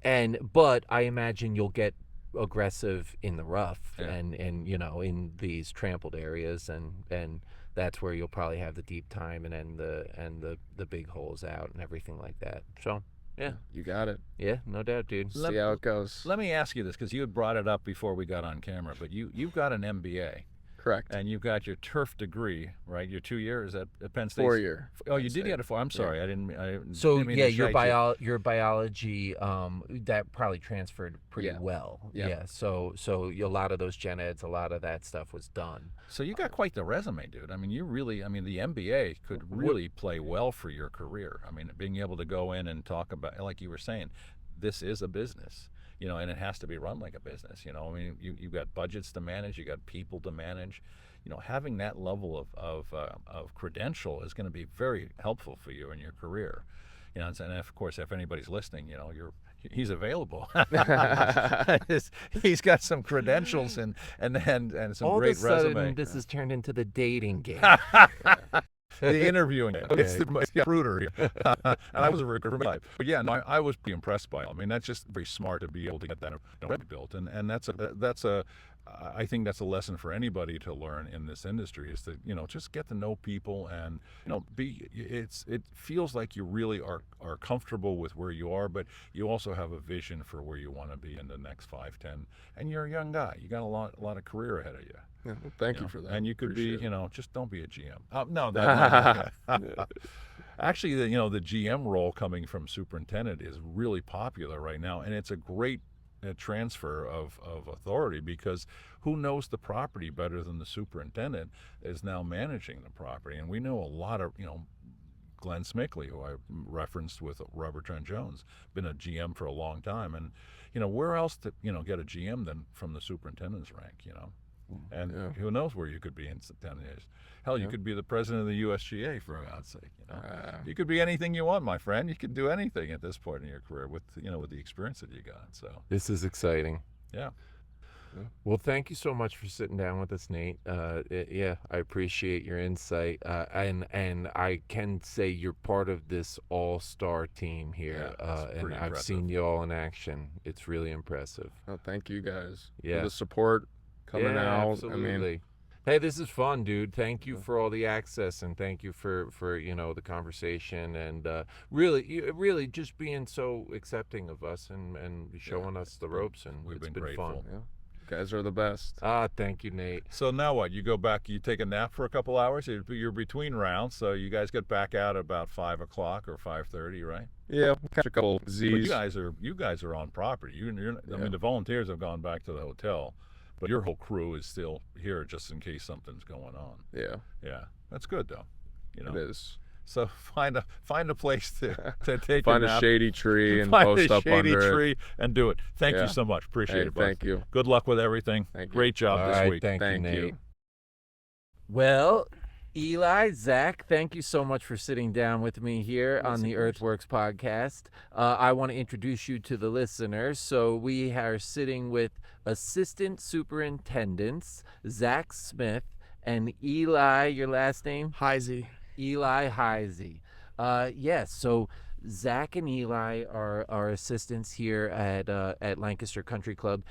I imagine you'll get aggressive in the rough and in these trampled areas, and that's where you'll probably have the deep time and the big holes out and everything like that. So yeah, you got it. Yeah, no doubt, dude. See how it goes. Let me ask you this, because you had brought it up before we got on camera, but you've got an MBA. Correct. And you've got your turf degree, right? Your 2 years at Penn State. 4 year. Oh, you did get a 4. I'm sorry, I didn't. So didn't mean yeah, to shite your biology that probably transferred pretty well. Yeah. So a lot of those gen eds, a lot of that stuff was done. So you got quite the resume, dude. I mean, the MBA could really play well for your career. I mean, being able to go in and talk about, like you were saying, this is a business. And it has to be run like a business. I mean, you've got budgets to manage, you got people to manage. Having that level of credential is going to be very helpful for you in your career. And of course, if anybody's listening, he's available. He's got some credentials and some all great of a sudden, resume. This has turned into the dating game. The interviewing. Okay. It's the recruiter here. And I was a recruiter for my life. But yeah, no, I was pretty impressed by it. I mean, that's just very smart to be able to get that built. And I think that's a lesson for anybody to learn in this industry, is to, just get to know people and, it feels like you really are comfortable with where you are, but you also have a vision for where you want to be in the next 5, 10. And you're a young guy. You got a lot of career ahead of you. Yeah, well, thank you for that. And you could Appreciate be, it. just don't be a GM. No, that. Actually, the GM role coming from superintendent is really popular right now, and it's a great transfer of authority, because who knows the property better than the superintendent is now managing the property. And we know a lot of, Glenn Smickley, who I referenced with Robert Trent Jones, been a GM for a long time. And, where else to, get a GM than from the superintendent's rank, And who knows where you could be in 10 years. Hell, you could be the president of the USGA, for God's sake. You could be anything you want, my friend. You can do anything at this point in your career with the experience that you got. So this is exciting. Yeah. Well, thank you so much for sitting down with us, Nate. I appreciate your insight, and I can say you're part of this all-star team here, and I've seen you all in action. It's really impressive. Oh, thank you guys for the support coming out. Absolutely. I mean, hey, this is fun, dude. Thank you for all the access, and thank you for the conversation, and really just being so accepting of us and showing us the ropes, and we've it's been been grateful. fun. Yeah. guys are the best. Thank you, Nate. So now what? You go back, you take a nap for a couple hours? You're between rounds, so you guys get back out about 5 o'clock or 5:30, right? Yeah, we'll catch a couple Z's. But you guys are on property. I mean, the volunteers have gone back to the hotel, but your whole crew is still here just in case something's going on. Yeah. Yeah, that's good though. It is. So find a place to take Find a nap. a shady tree and Find post a up shady under tree it. and do it. Thank Yeah. you so much. Appreciate Hey, it, bud. thank you. Good luck with everything. Thank you. Great job All this right, week. Thank Thank you, you. Nate. Well, Eli, Zach, thank you so much for sitting down with me here on the Earthworks podcast. I want to introduce you to the listeners. So we are sitting with Assistant Superintendents Zach Smith and Eli, your last name? Heisey. Eli Heisey. Yes, so Zach and Eli are assistants here at Lancaster Country Club.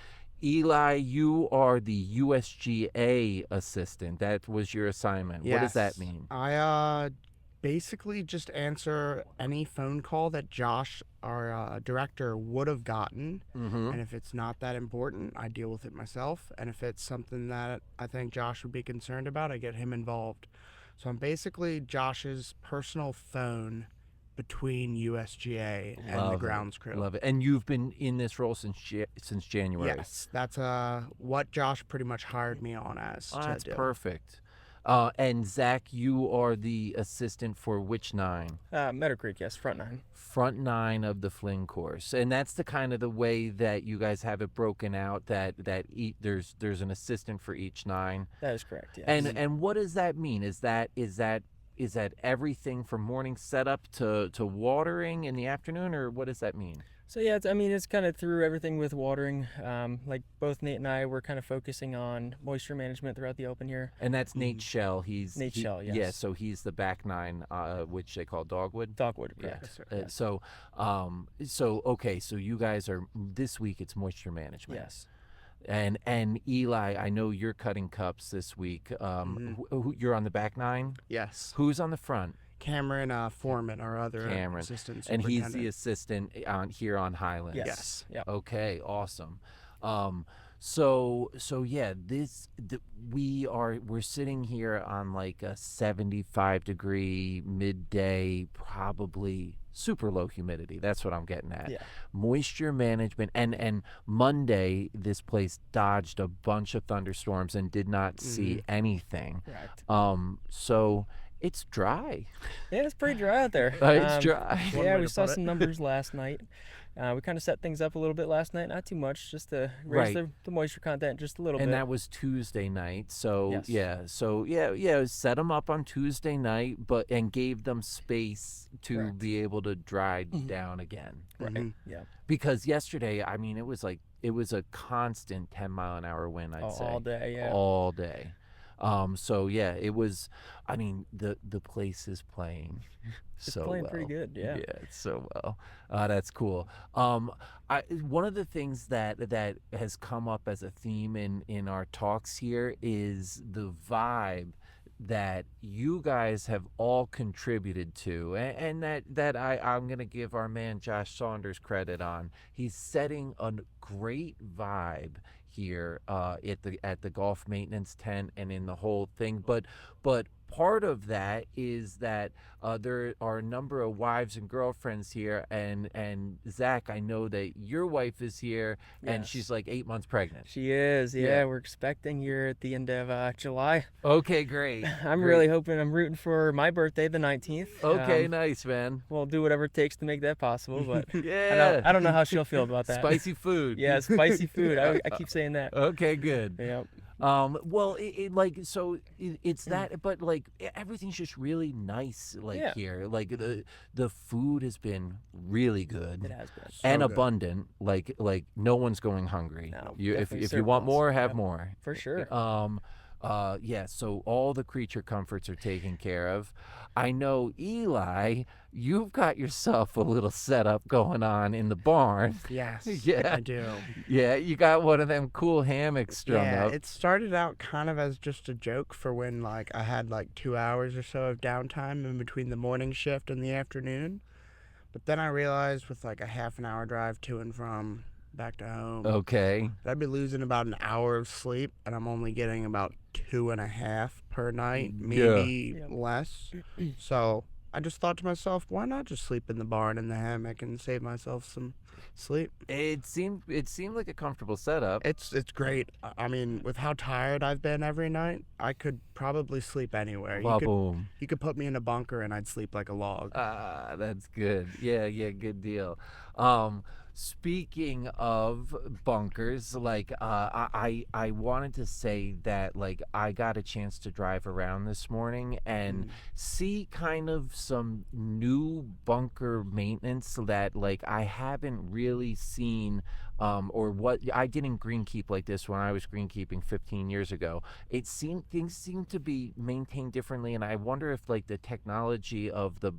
Eli, you are the USGA assistant. That was your assignment. What does that Yes. mean? I basically just answer any phone call that Josh, our director, would have gotten. Mm-hmm. And if it's not that important, I deal with it myself. And if it's something that I think Josh would be concerned about, I get him involved. So I'm basically Josh's personal phone between USGA and the grounds crew. Love it. And you've been in this role since January. Yes, that's what Josh pretty much hired me on as. Oh, to that's do. perfect. And Zach, you are the assistant for which 9? Meadow Creek, yes, front 9. Front 9 of the fling course, and that's the kind of the way that you guys have it broken out. That there's an assistant for each 9. That is correct. Yes. And what does that mean? Is that everything from morning setup to watering in the afternoon, or what does that mean? so yeah, it's kind of through everything with watering. Like both Nate and I were kind of focusing on moisture management throughout the open here. And that's Nate Shell. He's Nate Shell, yes. Yeah, so he's the back 9, which they call dogwood. Dogwood, Yeah. correct. So okay, so you guys are this week. It's moisture management. Yes. And Eli, I know you're cutting cups this week. You're on the back 9. Yes. Who's on the front? Cameron Foreman, our other assistant And he's the superintendent. assistant here on Highlands. Yes. Yep. Okay, awesome. So yeah, we're sitting here on like a 75-degree midday, probably super low humidity. That's what I'm getting at. Yeah. Moisture management, and Monday this place dodged a bunch of thunderstorms and did not see anything. Correct. So it's dry. Yeah, it's pretty dry out there. It's dry. One Yeah, way we to saw put it. some numbers last night. We kind of set things up a little bit last night, not too much, just to raise Right. the moisture content just a little bit. And that was Tuesday night. So Yes. set them up on Tuesday night, and gave them space to Correct. be able to dry down again. Right. Mhm. Yeah. Because yesterday, I mean, it was a constant 10-mile-an-hour wind. I'd say All day. Yeah. all day. So yeah, it was. I mean, the place is playing It's so playing well. pretty good. Yeah. it's so well. That's cool. One of the things that has come up as a theme in our talks here is the vibe that you guys have all contributed to, and that I'm gonna give our man Josh Saunders credit on. He's setting a great vibe here at the golf maintenance tent and in the whole thing, but part of that is that there are a number of wives and girlfriends here, and Zach, I know that your wife is here, and Yes. she's like 8 months pregnant. She is. Yeah. Yeah. We're expecting here at the end of July. Okay, great. I'm Great. really hoping. I'm rooting for my birthday, the 19th. Okay, nice, man. We'll do whatever it takes to make that possible, but Yeah. I don't know how she'll feel about that. Spicy food. Yeah, spicy food. I keep saying that. Okay, good. Yeah. Well, it's that, but like everything's just really nice, Yeah. here. Like the food has been really good. It has been. And good. abundant, like no one's going hungry. No, If definitely you want surplus. more, have Yep. more. For sure. Yeah, so all the creature comforts are taken care of. I know, Eli, you've got yourself a little setup going on in the barn. Yes, Yeah. I do. Yeah, you got one of them cool hammocks strung Yeah, up. it started out kind of as just a joke for when like I had like 2 hours or so of downtime in between the morning shift and the afternoon. But then I realized with like a half an hour drive to and from back to home. Okay. I'd be losing about an hour of sleep, and I'm only getting about 2.5 per night, maybe Yeah. less. So I just thought to myself, why not just sleep in the barn in the hammock and save myself some sleep? It seemed like a comfortable setup. It's great. I mean, with how tired I've been every night, I could probably sleep anywhere. Boom. You could put me in a bunker and I'd sleep like a log. Ah, that's good. Yeah, good deal. Speaking of bunkers, like I wanted to say that like I got a chance to drive around this morning and see kind of some new bunker maintenance that like I haven't really seen or what I didn't greenkeep like this when I was greenkeeping 15 years ago. Things seem to be maintained differently, and I wonder if like the technology of the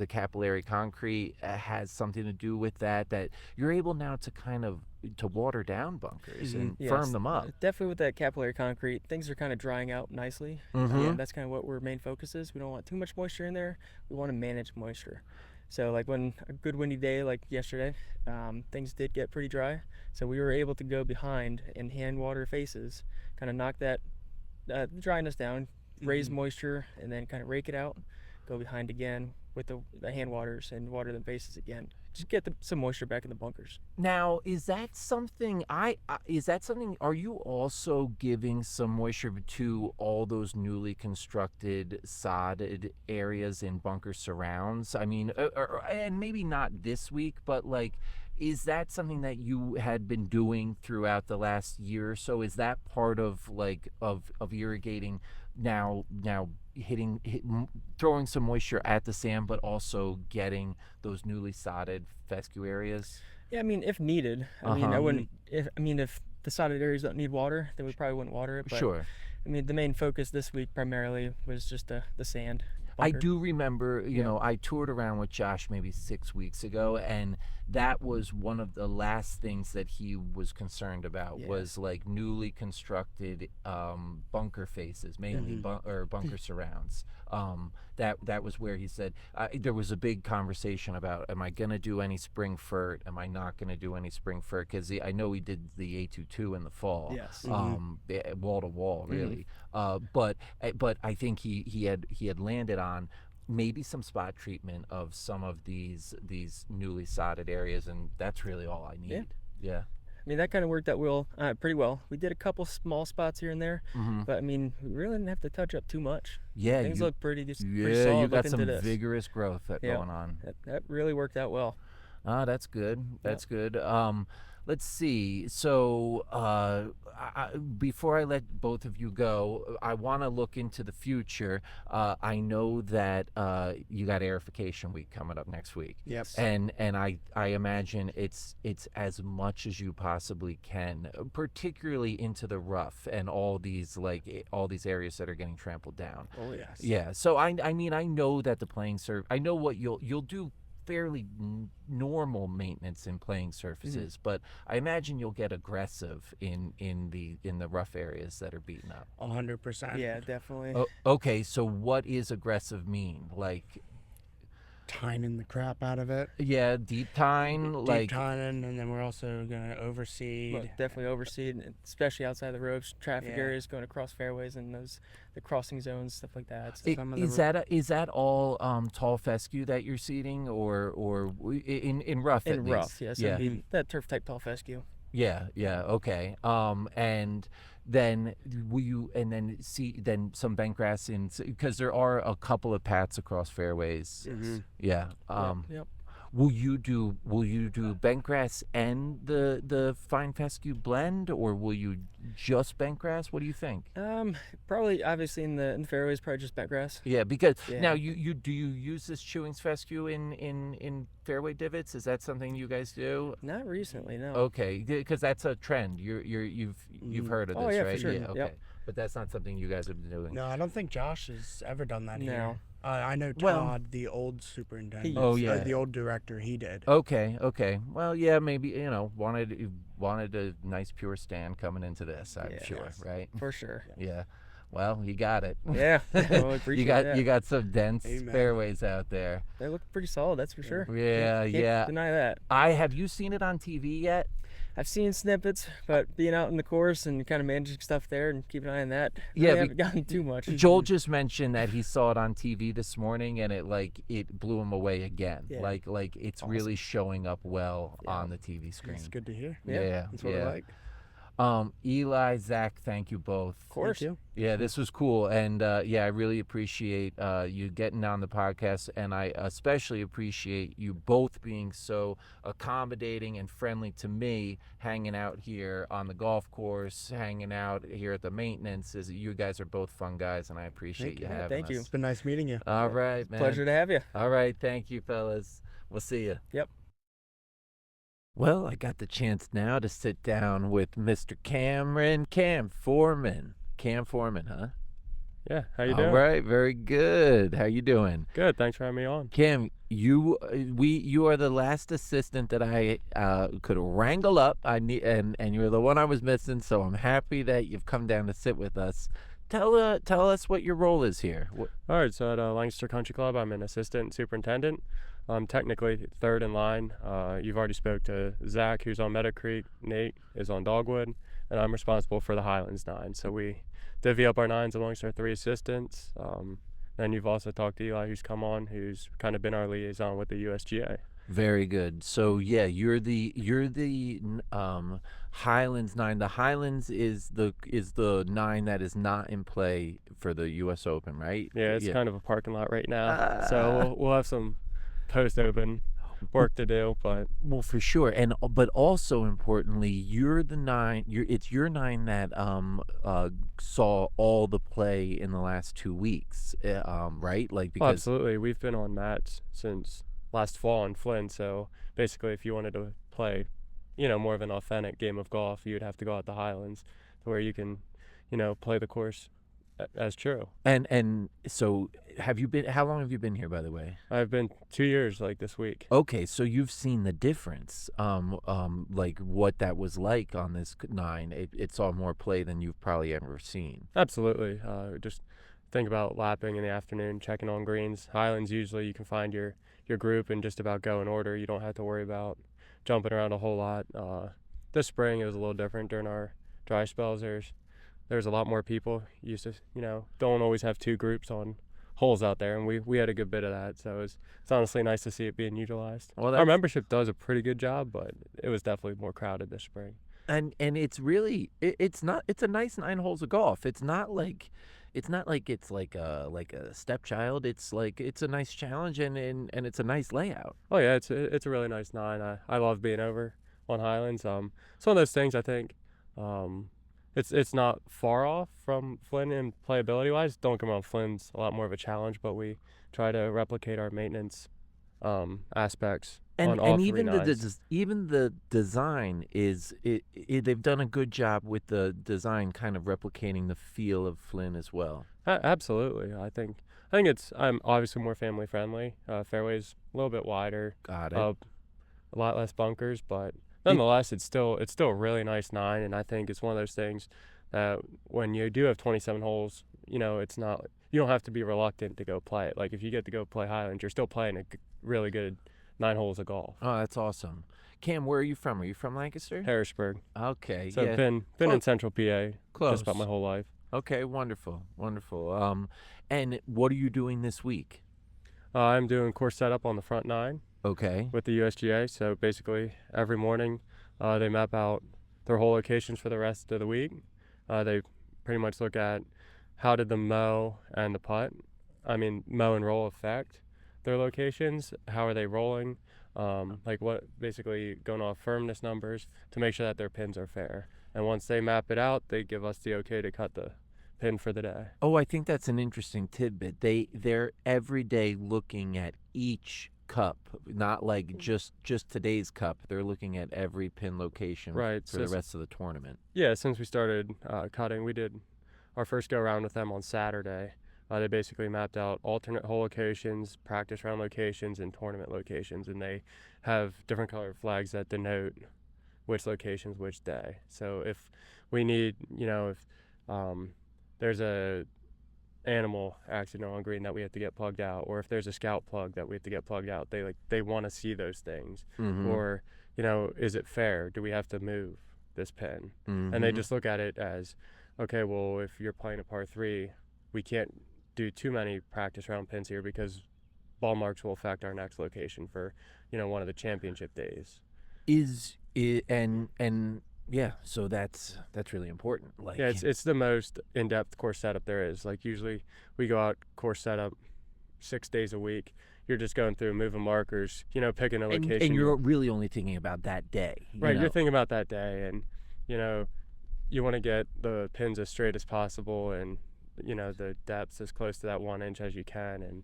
capillary concrete has something to do with that you're able now to kind of to water down bunkers and firm them up. Definitely with that capillary concrete, things are kind of drying out nicely. And that's kind of what our main focus is. We don't want too much moisture in there. We want to manage moisture. So like when a good windy day like yesterday, things did get pretty dry. So we were able to go behind and hand water faces, kind of knock that dryness down, raise moisture, and then kind of rake it out, go behind again with the hand waters and water them faces again. Just get some moisture back in the bunkers. Now, is that something are you also giving some moisture to all those newly constructed sodded areas in bunker surrounds? I mean, and maybe not this week, but like, is that something that you had been doing throughout the last year or so? Is that part of like of irrigating now throwing some moisture at the sand, but also getting those newly sodded fescue areas? Yeah, I mean, if needed. I mean, I wouldn't. If the sodded areas don't need water, then we probably wouldn't water it. But, Sure. I mean, the main focus this week primarily was just the sand. I bunker. do remember, you know, I toured around with Josh maybe 6 weeks ago, and that was one of the last things that he was concerned about was like newly constructed bunker faces, mainly bunker surrounds. That was where he said there was a big conversation about, am I going to do any spring fert? Am I not going to do any spring fert? Because I know he did the A22 in the fall, Yes. wall to wall, really. But I think he had landed on maybe some spot treatment of some of these newly sodded areas, and that's really all I need. Yeah. I mean, that kind of worked out pretty well. We did a couple small spots here and there, but I mean, we really didn't have to touch up too much. Yeah, things look pretty solid. you got some this. vigorous growth going on. That really worked out well. That's good. That's good. Let's see. So before I let both of you go, I want to look into the future. I know that you got Aerification Week coming up next week. Yep. And I imagine it's as much as you possibly can, particularly into the rough and all these areas that are getting trampled down. Oh yes. Yeah. So I mean, I know that the playing I know what you'll do fairly normal maintenance in playing surfaces, but I imagine you'll get aggressive in the rough areas that are beaten up. 100%. Yeah, definitely. Okay, so what is aggressive mean? Like Tining the crap out of it. Yeah, deep tine, Deep tining, and then we're also gonna overseed. Well, definitely overseed, especially outside the ropes, traffic areas going across fairways and the crossing zones, stuff like that. Is that all tall fescue that you're seeding, or in rough? In rough, yes. Yeah. That turf type tall fescue. Yeah. Okay. And then will you then some bent grass in, because there are a couple of pats across fairways. Yeah. Yep. Will you do bent grass and the fine fescue blend, or will you just bent grass? What do you think? Probably, obviously in the fairways, probably just bent grass. Yeah, because now you use this chewing fescue in fairway divots? Is that something you guys do? Not recently, no. Okay, because that's a trend. You've heard of this, right? For sure. Yeah, okay. Yep. But that's not something you guys have been doing. No, I don't think Josh has ever done that here. No. I know Todd, the old superintendent. The old director, he did. Okay. Well, yeah, maybe wanted a nice pure stand coming into this. I'm sure, right? For sure. Yeah. Well, you got it. Yeah, well, I appreciate that. You got some dense Amen. fairways out there. They look pretty solid, that's for sure. Yeah, Can't deny that. Have you seen it on TV yet? I've seen snippets, but being out in the course and kind of managing stuff there and keeping an eye on that, Yeah, I haven't gotten too much. Joel just mentioned that he saw it on TV this morning, and it blew him away again. Yeah. Like it's Awesome. really showing up well Yeah. on the TV screen. It's good to hear. Yeah, That's what I like. Eli, Zach, thank you both. Of course. Thank you. Yeah, this was cool, and I really appreciate you getting on the podcast, and I especially appreciate you both being so accommodating and friendly to me, hanging out here on the golf course, hanging out here at the maintenance. You guys are both fun guys, and I appreciate you having Thank us. you. It's been nice meeting you. All right, man. Pleasure to have you. All right, thank you, fellas. We'll see you. Yep. Well, I got the chance now to sit down with Mr. Cam Foreman. Cam Foreman, huh? Yeah, how you doing? All right, very good. How you doing? Good, thanks for having me on. Cam, you are the last assistant that I could wrangle up. And you're the one I was missing, so I'm happy that you've come down to sit with us. Tell us what your role is here. All right, so at Lancaster Country Club, I'm an assistant superintendent. I'm technically third in line. You've already spoke to Zach, who's on Meadow Creek. Nate is on Dogwood, and I'm responsible for the Highlands 9. So we divvy up our 9s amongst our 3 assistants. Then you've also talked to Eli, who's come on, who's kind of been our liaison with the USGA. Very good. So yeah, you're the Highlands 9. The Highlands is the 9 that is not in play for the U.S. Open, right? Yeah, it's kind of a parking lot right now. So we'll have some post-open work to do, but well, for sure. But also importantly, you're the 9. It's your 9 that saw all the play in the last 2 weeks, right? Like because absolutely, we've been on mats since last fall in Flynn. So basically, if you wanted to play, more of an authentic game of golf, you'd have to go out the Highlands, where you can, play the course as true. And so have you been? How long have you been here, by the way? I've been 2 years, like this week. Okay, so you've seen the difference, like what that was like on this 9. It saw more play than you've probably ever seen. Absolutely. Just think about lapping in the afternoon, checking on greens. Highlands, usually you can find your group and just about go in order. You don't have to worry about jumping around a whole lot. This spring it was a little different during our dry spells. There's a lot more people. You used to, don't always have 2 groups on holes out there, and we had a good bit of that. So it's honestly nice to see it being utilized. Well, our membership does a pretty good job, but it was definitely more crowded this spring. And it's really it's a nice 9 holes of golf. It's not like it's like a stepchild. It's a nice challenge, and it's a nice layout. Oh yeah, it's a really nice 9. I love being over on Highlands. It's one of those things I think. It's not far off from Flynn in playability wise. Don't get me wrong, Flynn's a lot more of a challenge, but we try to replicate our maintenance aspects on all 3 even nines. even the design is they've done a good job with the design, kind of replicating the feel of Flynn as well. Absolutely, I think I'm obviously more family friendly. Fairways a little bit wider. Got it. A lot less bunkers, but nonetheless, it's still a really nice 9, and I think it's one of those things that when you do have 27 holes, it's not, you don't have to be reluctant to go play it. Like if you get to go play Highlands, you're still playing a really good 9 holes of golf. Oh, that's awesome. Cam, where are you from? Are you from Lancaster? Harrisburg. Okay. So yeah. I've been in Central PA Close. just about my whole life. Okay, wonderful. And what are you doing this week? I'm doing course setup on the front 9. Okay. With the USGA. So basically every morning they map out their hole locations for the rest of the week. They pretty much look at how did the mow and the mow and roll affect their locations, how are they rolling, like what, basically going off firmness numbers to make sure that their pins are fair. And once they map it out, they give us the okay to cut the pin for the day. Oh, I think that's an interesting tidbit. They're every day looking at each cup, not like just today's cup. They're looking at every pin location for the rest of the tournament. Yeah, since we started cutting, we did our first go around with them on Saturday. They basically mapped out alternate hole locations, practice round locations, and tournament locations, and they have different colored flags that denote which locations which day. So if we need, if there's a animal accident on green that we have to get plugged out, or if there's a scout plug that we have to get plugged out, they want to see those things. Or, is it fair? Do we have to move this pin? And they just look at it as, okay, well, if you're playing a par 3, we can't do too many practice round pins here because ball marks will affect our next location for, one of the championship days. So that's really important. Like, yeah, it's the most in-depth course setup there is. Like, usually we go out course setup 6 days a week. You're just going through moving markers, picking a location. And you're really only thinking about that day. Right, you're thinking about that day, and you want to get the pins as straight as possible, and the depths as close to that 1 inch as you can, and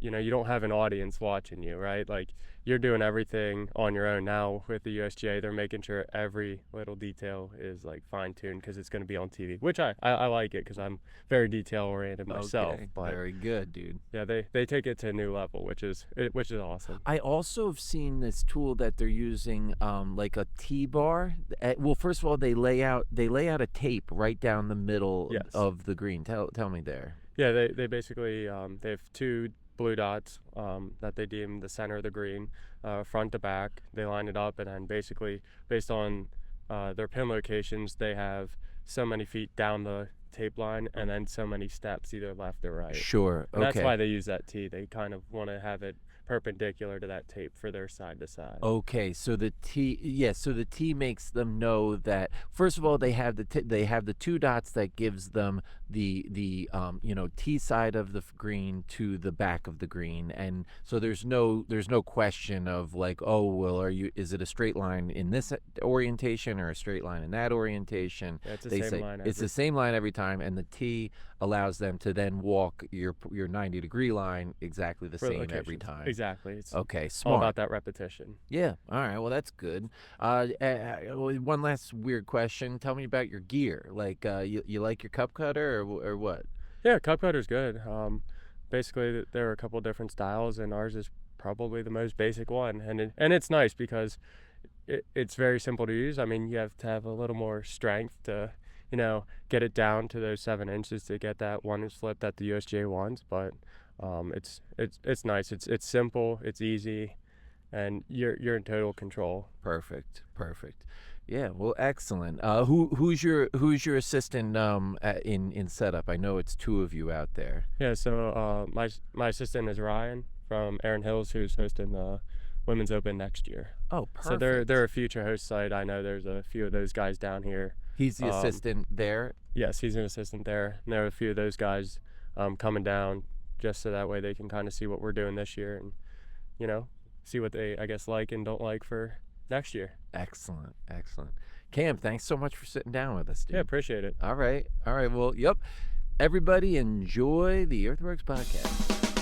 you don't have an audience watching you, right? Like, you're doing everything on your own. Now with the USGA, they're making sure every little detail is like fine-tuned because it's going to be on TV, which I like it because I'm very detail-oriented myself. Okay, but very good, dude. yeah, they take it to a new level, which is awesome. I also have seen this tool that they're using, like a T-bar. Well, first of all, they lay out a tape right down the middle of the green. Tell me there. Yeah, they basically they have 2 blue dots that they deem the center of the green, front to back. They line it up, and then basically based on their pin locations, they have so many feet down the tape line and then so many steps either left or right. Sure. And that's why they use that T. They kind of want to have it perpendicular to that tape for their side to side. Okay, so the T makes them know that, first of all, they have the 2 dots that gives them the T side of the green to the back of the green, and so there's no question of like, oh well, is it a straight line in this orientation or a straight line in that orientation? Yeah, it's the same line every time, and the T allows them to then walk your 90-degree line exactly the same every time. Exactly. It's okay, smart. all about that repetition. Yeah. All right. Well, that's good. One last weird question. Tell me about your gear. Like, you like your cup cutter or what? Yeah, cup cutter's good. Basically, there are a couple different styles, and ours is probably the most basic one. And it's nice because it's very simple to use. I mean, you have to have a little more strength to, get it down to those 7 inches to get that 1 inch flip that the USGA wants. But it's nice. It's simple. It's easy, and you're in total control. Perfect. Yeah. Well, excellent. Who's your assistant in setup? I know it's 2 of you out there. Yeah. So my assistant is Ryan from Erin Hills, who's hosting the Women's Open next year. Oh, perfect. So they're a future host site. I know there's a few of those guys down here. He's the assistant there? Yes, he's an assistant there. And there are a few of those guys coming down just so that way they can kind of see what we're doing this year and, see what they, I guess, like and don't like for next year. Excellent. Cam, thanks so much for sitting down with us, dude. Yeah, appreciate it. All right. Well, yep. Everybody enjoy the Earthworks podcast.